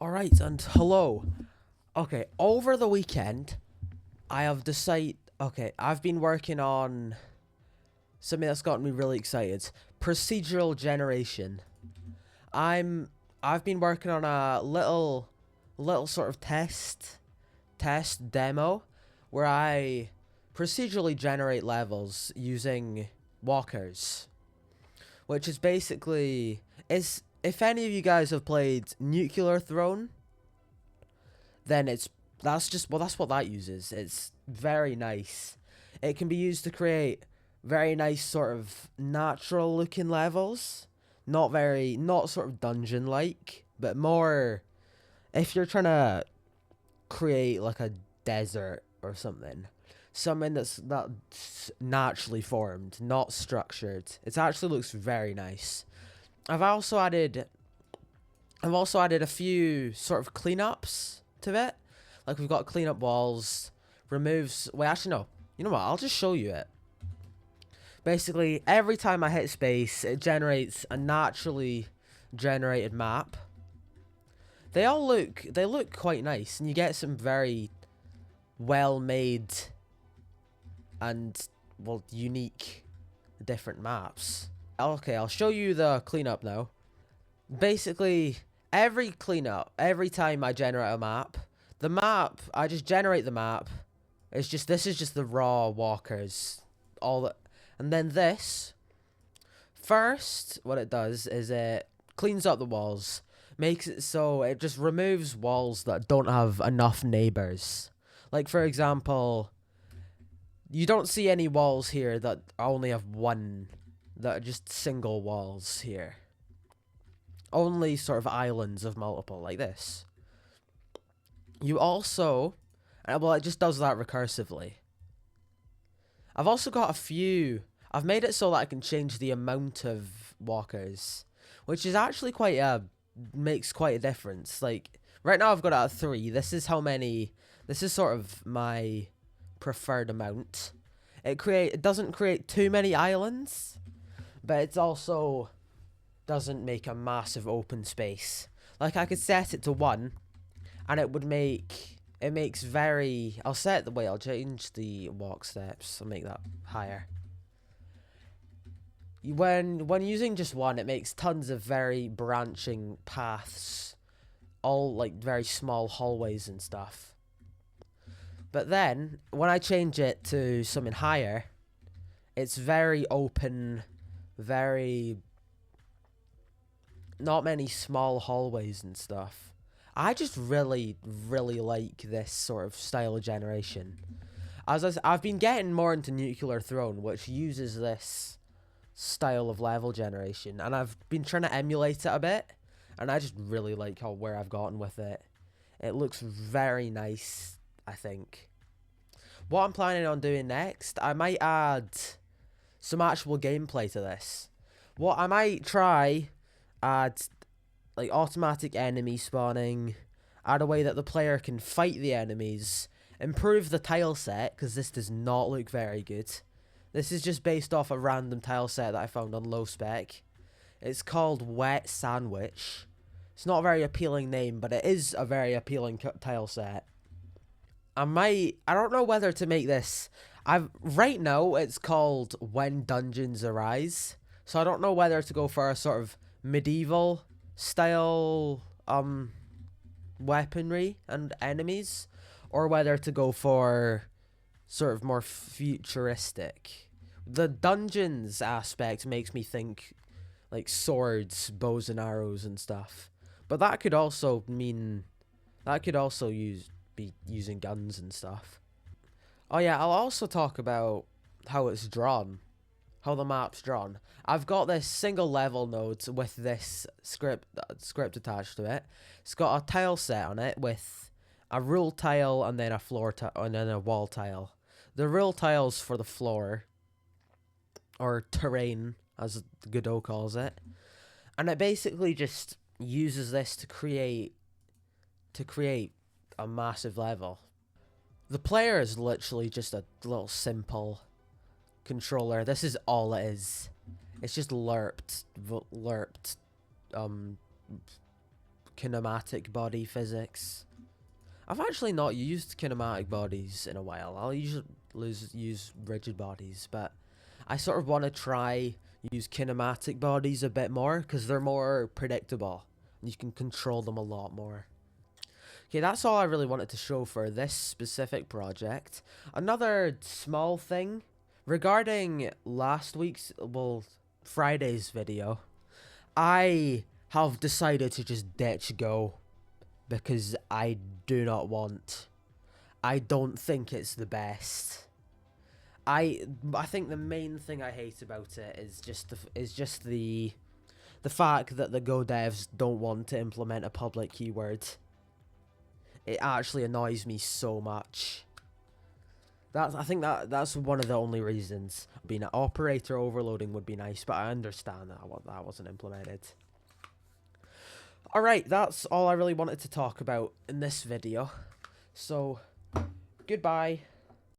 Alright, and hello. Okay, over the weekend, I have decided. Okay, I've been working on something that's gotten me really excited. Procedural generation. I'm. I've been working on a little sort of test demo where I procedurally generate levels using walkers, which is basically is if any of you guys have played Nuclear Throne, then that's what that uses. It's very nice. It can be used to create very nice sort of natural looking levels. Not sort of dungeon like, but more if you're trying to create like a desert or something. Something that's naturally formed, not structured. It actually looks very nice. I've also added a few sort of cleanups to it. Like we've got clean up walls, removes. Wait, actually no. You know what? I'll just show you it. Basically, every time I hit space, it generates a naturally generated map. They look quite nice, and you get some very well made and unique different maps. Okay, I'll show you the cleanup now. Basically, every time I generate a map, I just generate the map. This is just the raw walkers, all that, and then this. First, what it does is it cleans up the walls, makes it so it just removes walls that don't have enough neighbors. Like for example, you don't see any walls here that only have one, that are just single walls here. Only sort of islands of multiple, like this. You also, well, it just does that recursively. I've also got I've made it so that I can change the amount of walkers, which is actually makes quite a difference. Like, right now I've got it at 3. This is sort of my preferred amount. It doesn't create too many islands, but it's also doesn't make a massive open space. Like I could set it to 1, and it makes very. I'll change the walk steps. I'll make that higher. When using just 1, it makes tons of very branching paths, all like very small hallways and stuff. But then when I change it to something higher, it's very open, very not many small hallways and stuff. I just really, really like this sort of style of generation. I've been getting more into Nuclear Throne, which uses this style of level generation, and I've been trying to emulate it a bit, and I just really like where I've gotten with it. It looks very nice, I think. What I'm planning on doing next, I might add some actual gameplay to this. What I might try add like automatic enemy spawning, add a way that the player can fight the enemies, improve the tile set, because this does not look very good. This is just based off a random tile set that I found on low spec. It's called Wet Sandwich. It's not a very appealing name, but it is a very appealing tile set. I don't know whether to make this. Right now it's called When Dungeons Arise. So I don't know whether to go for a sort of medieval style weaponry and enemies, or whether to go for sort of more futuristic. The dungeons aspect makes me think like swords, bows and arrows and stuff. But that could also be using guns and stuff. Oh yeah, I'll also talk about how it's drawn, how the map's drawn. I've got this single level node with this script attached to it. It's got a tile set on it with a rule tile and then a floor tile and then a wall tile. The rule tile's for the floor, or terrain as Godot calls it, and it basically just uses this to create a massive level. The player is literally just a little simple controller. This is all it is. It's just lerped kinematic body physics. I've actually not used kinematic bodies in a while. I'll usually use rigid bodies, but I sort of want to try use kinematic bodies a bit more because they're more predictable and you can control them a lot more. Okay, that's all I really wanted to show for this specific project. Another small thing regarding last week's, well, Friday's video, I have decided to just ditch Go because I don't think it's the best. I think the main thing I hate about it is just the fact that the Go devs don't want to implement a public keyword. It actually annoys me so much. I think that's one of the only reasons. Being an operator overloading would be nice, but I understand that wasn't implemented. Alright, that's all I really wanted to talk about in this video. So, goodbye.